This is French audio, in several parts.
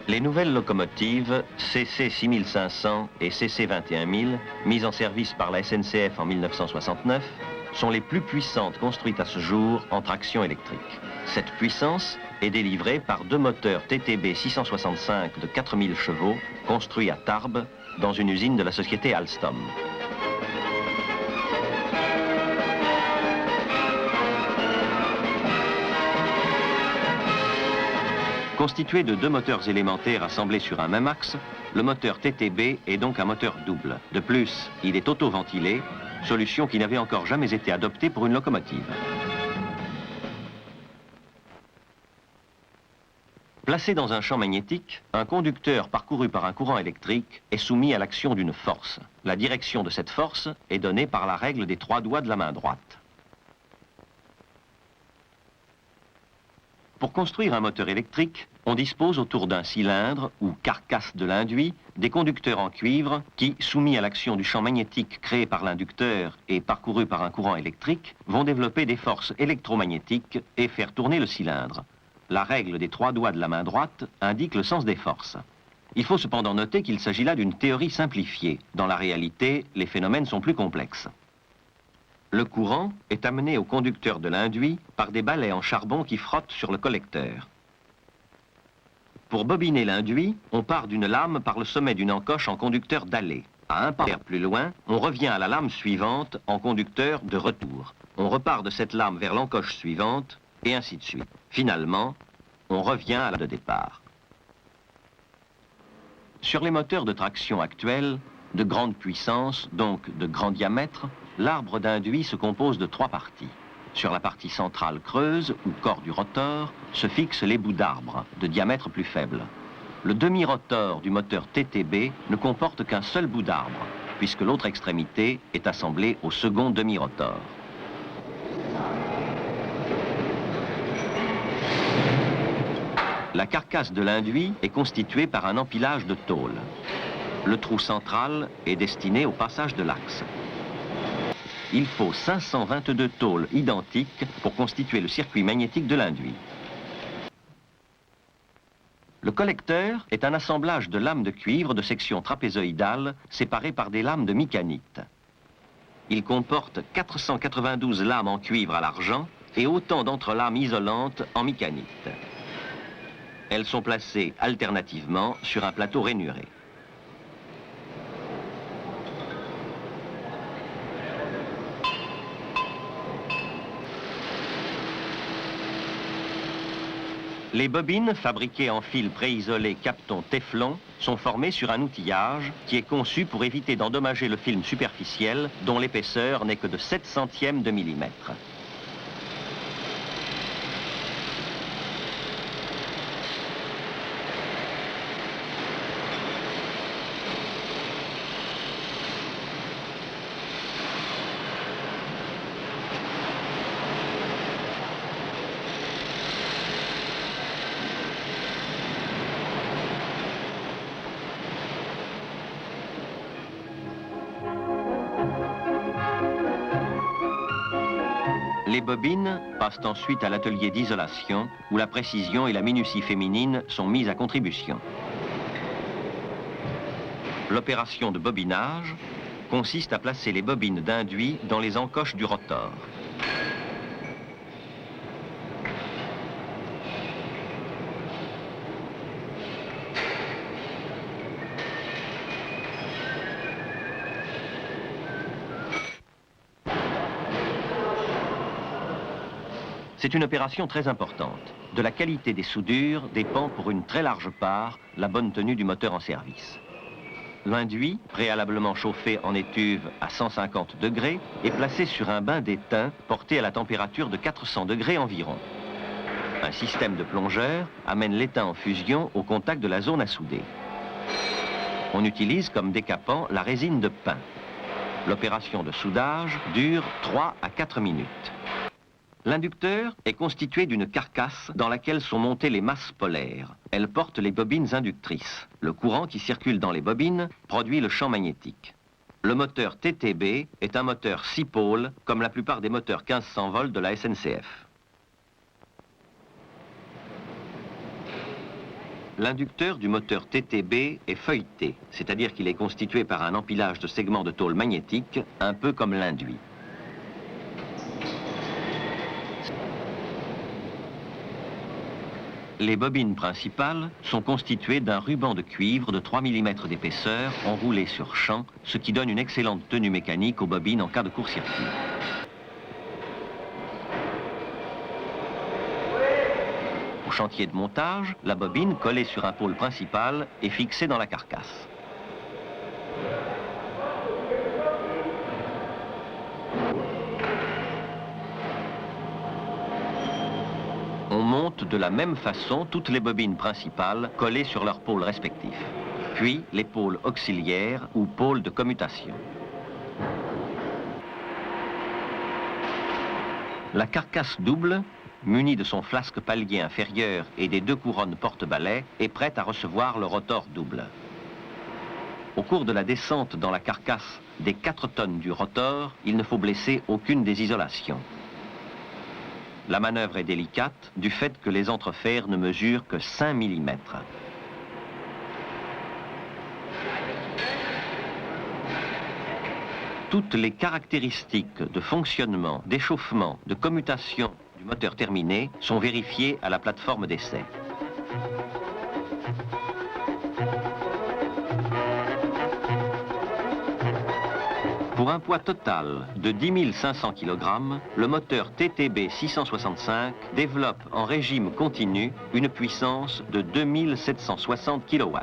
Les nouvelles locomotives CC 6500 et CC 21000, mises en service par la SNCF en 1969, sont les plus puissantes construites à ce jour en traction électrique. Cette puissance est délivrée par deux moteurs TTB 665 de 4000 chevaux, construits à Tarbes, dans une usine de la société Alstom. Constitué de deux moteurs élémentaires assemblés sur un même axe, le moteur TTB est donc un moteur double. De plus, il est auto-ventilé, solution qui n'avait encore jamais été adoptée pour une locomotive. Placé dans un champ magnétique, un conducteur parcouru par un courant électrique est soumis à l'action d'une force. La direction de cette force est donnée par la règle des trois doigts de la main droite. Pour construire un moteur électrique, on dispose autour d'un cylindre ou carcasse de l'induit des conducteurs en cuivre qui, soumis à l'action du champ magnétique créé par l'inducteur et parcouru par un courant électrique, vont développer des forces électromagnétiques et faire tourner le cylindre. La règle des trois doigts de la main droite indique le sens des forces. Il faut cependant noter qu'il s'agit là d'une théorie simplifiée. Dans la réalité, les phénomènes sont plus complexes. Le courant est amené au conducteur de l'induit par des balais en charbon qui frottent sur le collecteur. Pour bobiner l'induit, on part d'une lame par le sommet d'une encoche en conducteur d'aller. À un pas plus loin, on revient à la lame suivante en conducteur de retour. On repart de cette lame vers l'encoche suivante, et ainsi de suite. Finalement, on revient à la de départ. Sur les moteurs de traction actuels, de grande puissance, donc de grand diamètre, l'arbre d'induit se compose de trois parties. Sur la partie centrale creuse, ou corps du rotor, se fixent les bouts d'arbre, de diamètre plus faible. Le demi-rotor du moteur TTB ne comporte qu'un seul bout d'arbre, puisque l'autre extrémité est assemblée au second demi-rotor. La carcasse de l'induit est constituée par un empilage de tôles. Le trou central est destiné au passage de l'axe. Il faut 522 tôles identiques pour constituer le circuit magnétique de l'induit. Le collecteur est un assemblage de lames de cuivre de section trapézoïdale séparées par des lames de micanite. Il comporte 492 lames en cuivre à l'argent et autant d'entrelames isolantes en micanite. Elles sont placées alternativement sur un plateau rainuré. Les bobines, fabriquées en fil préisolé Kapton Teflon, sont formées sur un outillage qui est conçu pour éviter d'endommager le film superficiel dont l'épaisseur n'est que de 7/100 de millimètre. Les bobines passent ensuite à l'atelier d'isolation où la précision et la minutie féminine sont mises à contribution. L'opération de bobinage consiste à placer les bobines d'induit dans les encoches du rotor. C'est une opération très importante. De la qualité des soudures dépend pour une très large part la bonne tenue du moteur en service. L'induit, préalablement chauffé en étuve à 150 degrés, est placé sur un bain d'étain porté à la température de 400 degrés environ. Un système de plongeur amène l'étain en fusion au contact de la zone à souder. On utilise comme décapant la résine de pin. L'opération de soudage dure 3 à 4 minutes. L'inducteur est constitué d'une carcasse dans laquelle sont montées les masses polaires. Elles portent les bobines inductrices. Le courant qui circule dans les bobines produit le champ magnétique. Le moteur TTB est un moteur 6 pôles, comme la plupart des moteurs 1500 volts de la SNCF. L'inducteur du moteur TTB est feuilleté, c'est-à-dire qu'il est constitué par un empilage de segments de tôle magnétique, un peu comme l'induit. Les bobines principales sont constituées d'un ruban de cuivre de 3 mm d'épaisseur enroulé sur champ, ce qui donne une excellente tenue mécanique aux bobines en cas de court-circuit. Au chantier de montage, la bobine, collée sur un pôle principal, est fixée dans la carcasse. On monte de la même façon toutes les bobines principales collées sur leurs pôles respectifs, puis les pôles auxiliaires ou pôles de commutation. La carcasse double, munie de son flasque palier inférieur et des 2 couronnes porte-balais, est prête à recevoir le rotor double. Au cours de la descente dans la carcasse des 4 tonnes du rotor, il ne faut blesser aucune des isolations. La manœuvre est délicate du fait que les entrefers ne mesurent que 5 mm. Toutes les caractéristiques de fonctionnement, d'échauffement, de commutation du moteur terminé sont vérifiées à la plateforme d'essai. Pour un poids total de 10 500 kg, le moteur TTB 665 développe en régime continu une puissance de 2760 kW.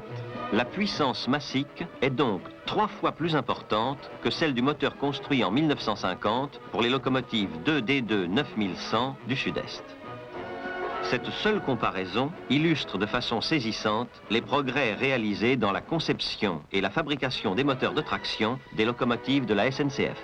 La puissance massique est donc 3 fois plus importante que celle du moteur construit en 1950 pour les locomotives 2D2 9100 du Sud-Est. Cette seule comparaison illustre de façon saisissante les progrès réalisés dans la conception et la fabrication des moteurs de traction des locomotives de la SNCF.